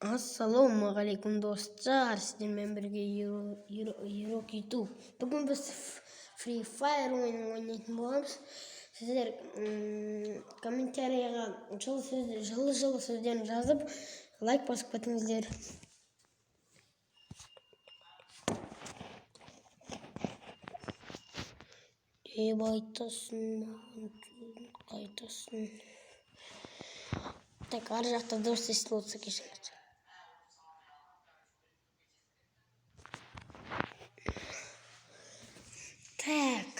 Ассалаумағалейкум достар, сіздермен бірге Ерок YouTube. Бүгін біз Free Fire ойынын ойнайтын боламыз. Сіздер комментарийға жылы сөздерін жазып, лайк басып кетіңіздер. Айтасын. Так, ар жақта дұрыс естіліп отырса кешіріңіздер. Так,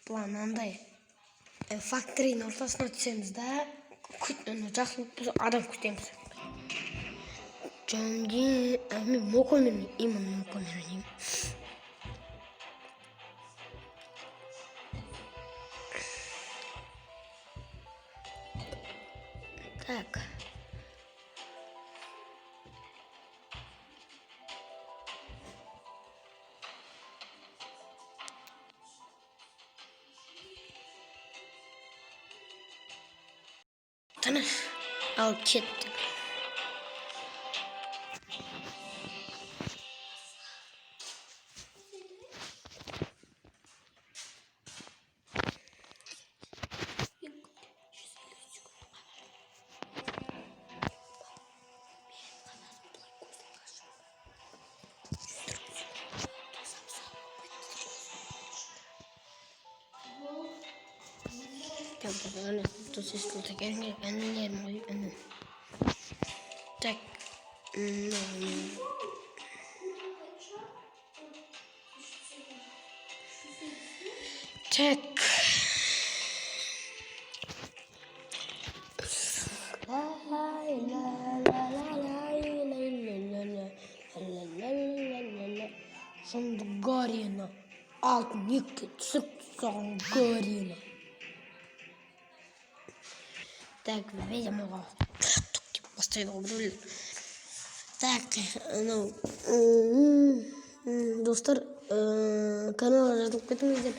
план андай. Факторийдің ортасына түсеміз да, жақсы адам күтеміз. Жөнде, мен мокомерін, именно мокомерін. Так. Tanış. Al kettik. Tamam, entonces lo que quieren es ganar muy bien. Так, так. Шангарина, алтынник Шангарина. Так, видимо, поставил руль. Так, ну, достар, канал жазылып кетіңіздер.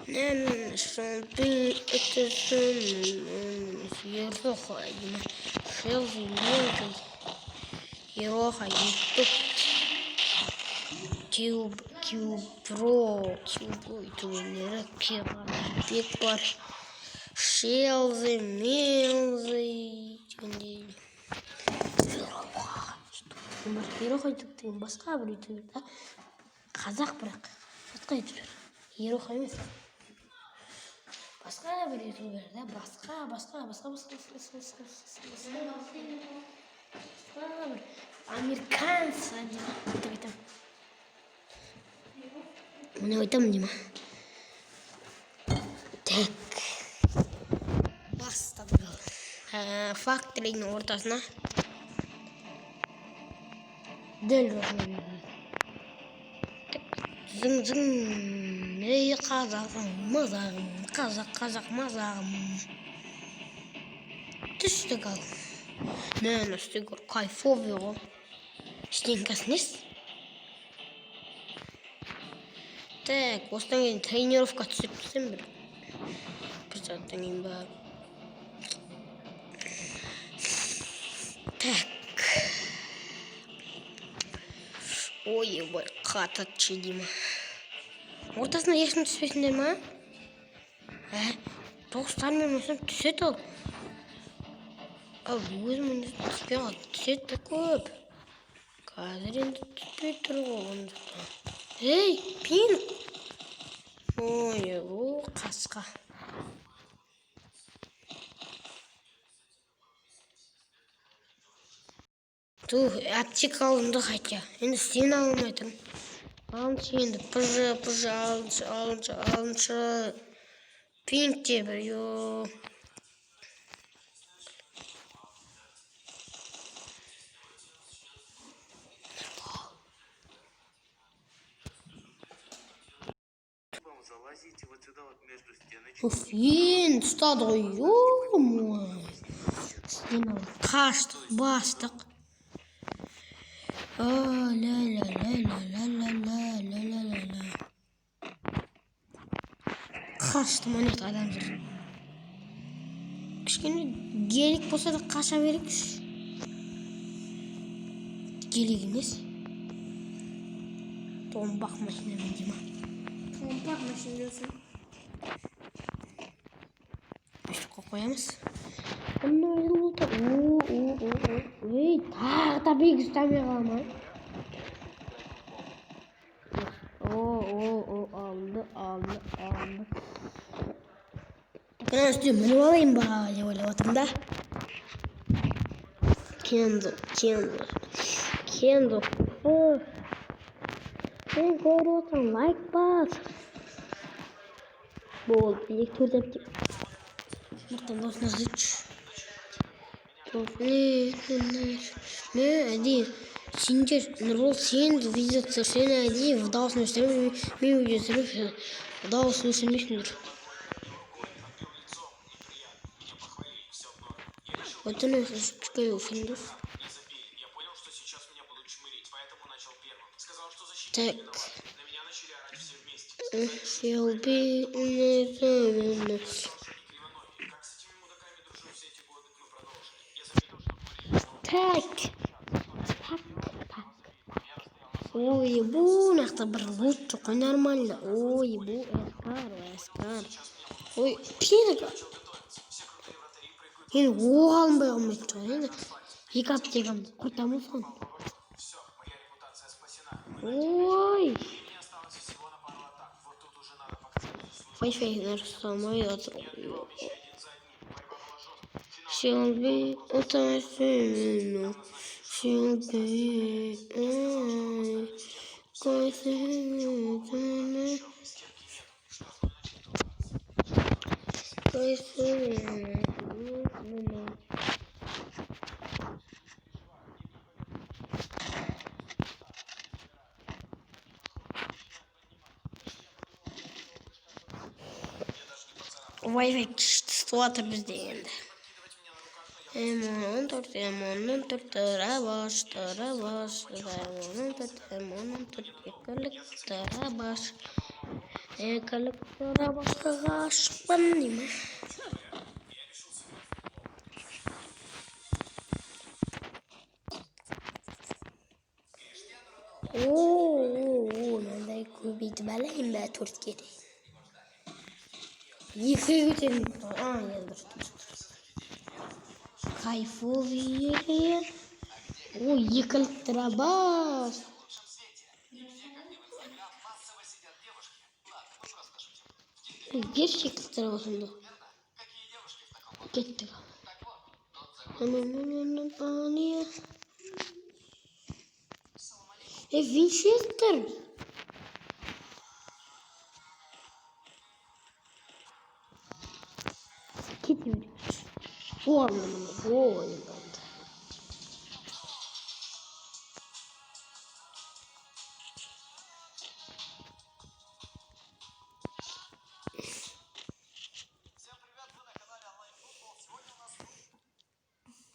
Нән шампи өтесін Ероха Шелзи Ленкой Ероха Ютуб Кюбро ютуберлері Пек бар Шелзи Мелзи Ероха ютуб деген басқа бір ютубер да, қазақ бірақ басқа ютубер, Ероха емес, басқа бір ютубер да, басқа бір американцы деп оны айтамын дейма. Так, бастадық. Факторийдің ортасына дәл орнына зың ей қазағым мазағым, қазақ мазағым түстік ал. Мен үстігір кайфовый ғой. Стенкасы нес? Так, осыдан кейін тренировка түсіп түсем бір сағаттан кейін ба. Так. Ой, қататшы деймі. Ортасына ешкім түспесіңдер ма? Тоғыстармен өсім түсет ол. Ал өзім өндісін түспей ал, түсет бі көп. Қазір енді түспей тұр ғой. Ей, пин! Ой, қасқа. Тух, әттек алынды қайтя. Енді сен алынмайтын. Алыншы енді, пыжы, алыншы. Пинк те бір, йо. Залазите вот сюда вот между стеночками. Уфин, ұстады ғой, ё-мой. Стена қаштық, бастық. Ла-ла-ла-ла-ла-ла-ла-ла-ла-ла. Kaçtım anet adamdır. Kışkene gelik bolsa da kaça berek. Geligimiz. Tombak maşine benzeme. Tombak maşin diyorsun. İşte koyamız. Ama öyle oldu. Tabii istemiyor ama. Aldı. Ben istiyorum. Ben alayım bari öyle vatında. Candle. Oh. Ben koyuyorum like bas. Bol bir tepki. Bakın dostlar hiç. Не, один. Синдер, народ синд, видит совершенно один, вдал с nostalgiей, мы видим совершенно, вдал с nostalgiей. Вот он что финдус. Так. Селби, Так. Ой, бу, нахтабар лучше, нормально. Ой, бу, эскар. Ой, пинка. Ин оғалым бай алмайды. Енді екі аптегам құртамын сон. Ой. Wi-Fi нарисовал отр. Селби, утасину. Селби, Wi-Fi что-то bizde endi. M14 tarabaş. Ekalık tarabaş benim. Nanda kubit balayım be Türkiye'de. Yıkayım. Yazdır. Кайфовые. Ой, екалтрабас. Gerçek tarafında. Gitti. Winchester. Gitti. Bu anlamında.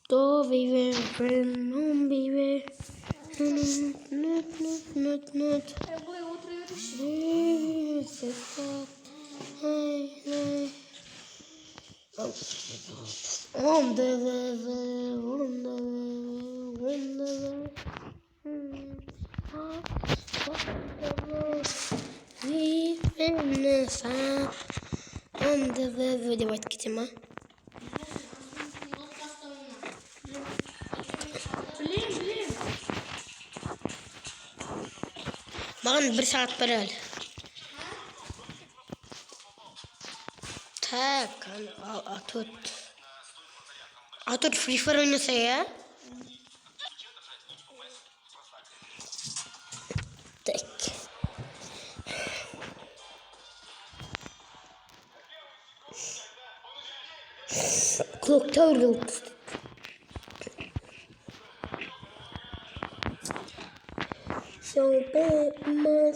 Do vive, non vive. Not. Buraya oturuyoruz. On the давайте кетем, а? Bileyim. Bana bir saat ver al. Tak, Atut Free Fire oynasa ya. Tak. Clock Tower oldu. So bad, my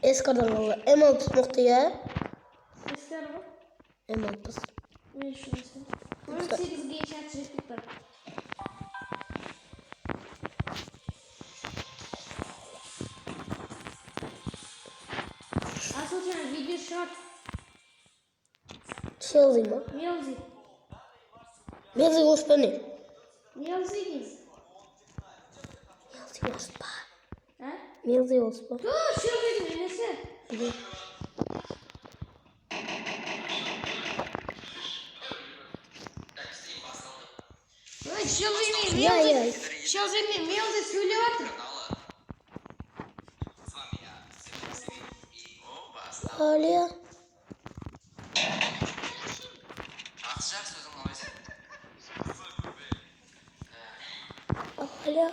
Eskardan valla. M6 nokta ya. Sesler var. M6. Ne şurası? 18 geçer çocuklar. Şey yazayım mı? Ne yazayım? Mezi hoş beni. Ne yazayım? Mezi hoş ba. Ha? Mezi hoş ba. Dur şey yazayım Enes'e. Ой, şey yazayım. Ya ya. Şey yazayım. Ne yazayım? Söyle artık. Aliye. Aliye.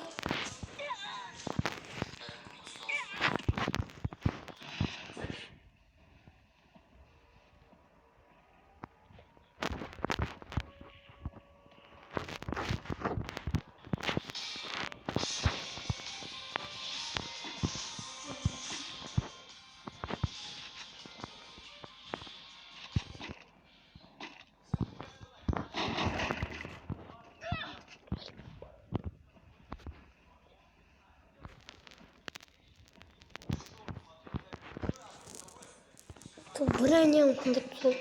Враньем кондуктор.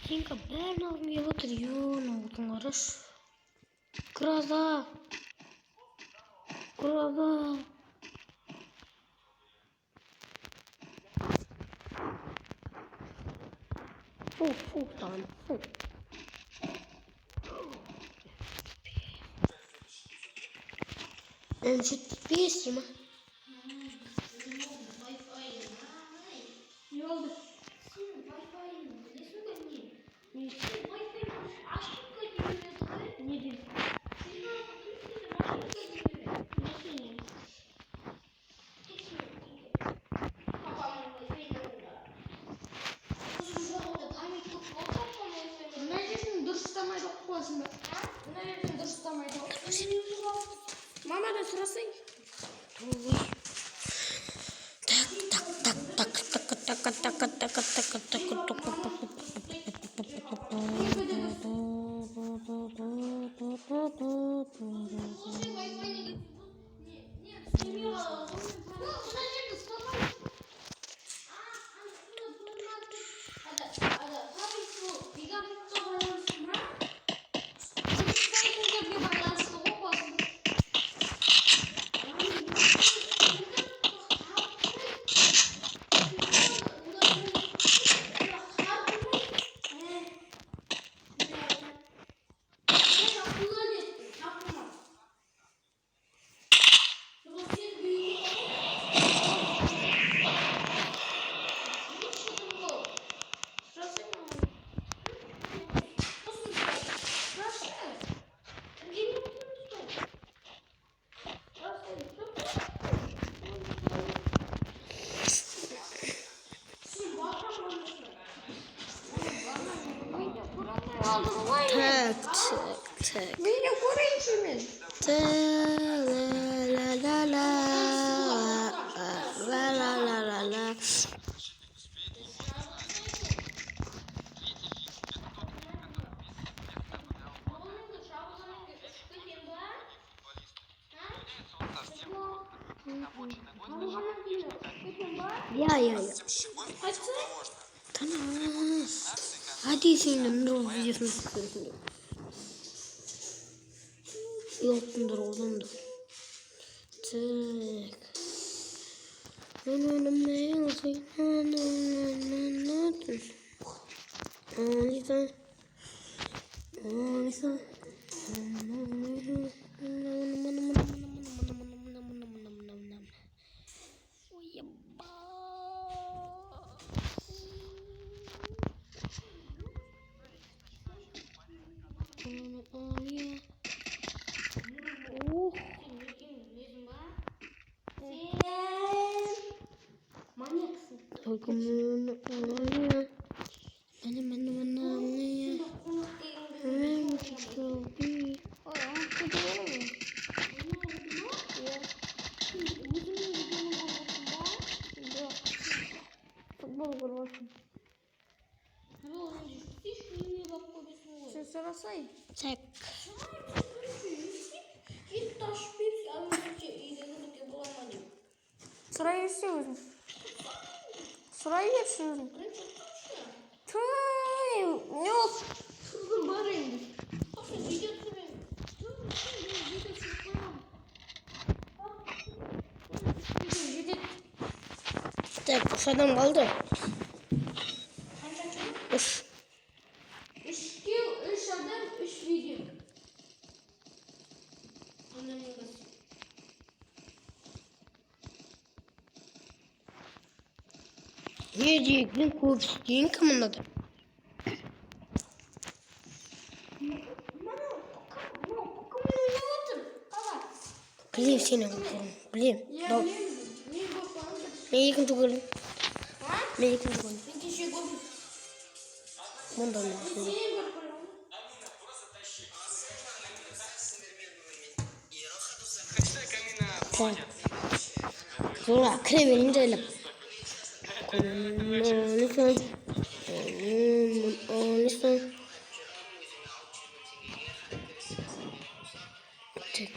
Стенька, Берна, мне вот район, вот он хорош. Гроза. Гроза. Фу, там, фу. Значит, письма. Ne oldu? Ne diyeyim? Neredesin? Dırıstamaydı okumasın. Neredesin? Dırıstamaydı. Mama da sırası. Tak. Beni koruyun şimdi. La la la la. Ya. Tamam. Hadi senin ne videosunu istiyorsun. Yoktundur oğlumdur. Tık. Alisa. Manyaksın. Futbol kurmasın. Sen sarasay. Çek. Git taş bir anlatınca bulamadım. Sırayı istiyoruz. Sırayı istiyoruz. Tüy, yok. Kızım bana indir. Video süreyim. Çek. Uşadan kaldı. Uş. 3 kill, 3 adam, 3 video. Yiyeceksin kopsikin kamınladı. Bileyim seni okurum. Bileyim. Bak. Ben yakın tukalım. Ben yakın tukalım. Bundan da. Tamam. Sonra kremerini de elim. Lütfen. Lütfen. Так.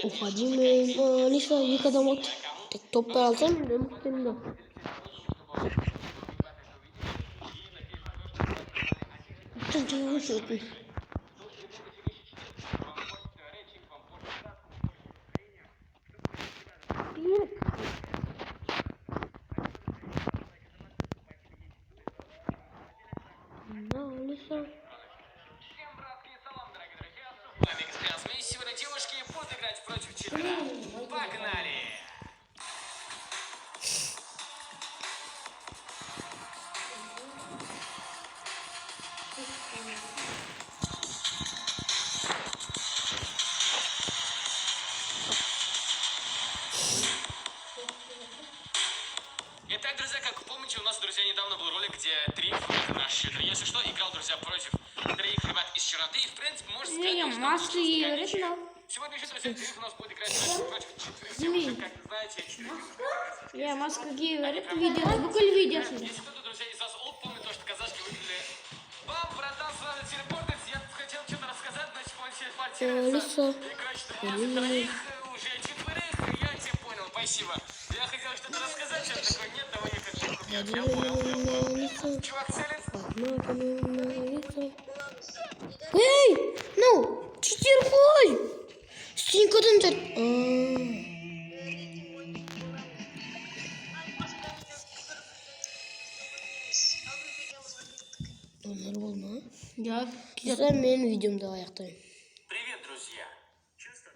Уходим, Алиса, Вика домой. Так, топ-то алсам, да, мухтем, да. Что ты вышел? Да, Алиса. Сегодня девушки будут играть против четверо. Погнали! Итак, друзья, как вы помните, у нас, друзья, недавно был ролик, где Дриф, наш щитрый, если что, играл, друзья, против троих ребят из черноты. И, в принципе, можно сказать, Не, что маски это и ничего. оригинал. Сегодня еще, друзья, Дриф у нас будет играть против четверых девушек. Как вы знаете, Я маска говорит видео, буквально видео. если кто-то, друзья, из вас помнит то, что казашки выиграли. Вам, братан, сразу телепортать. Я хотел что-то рассказать, значит, он все Алиса. И, короче, после троих уже четверых, я тебя понял, спасибо. Я хотел что-то рассказать, сейчас такой, нет, давай я как-то купил. Я понял. Чувак целит. Эй, ну, четверкой. Синькадан жат. Нормально. Я Güzel benim videomda ayaktayım. Привет, друзья. Чувство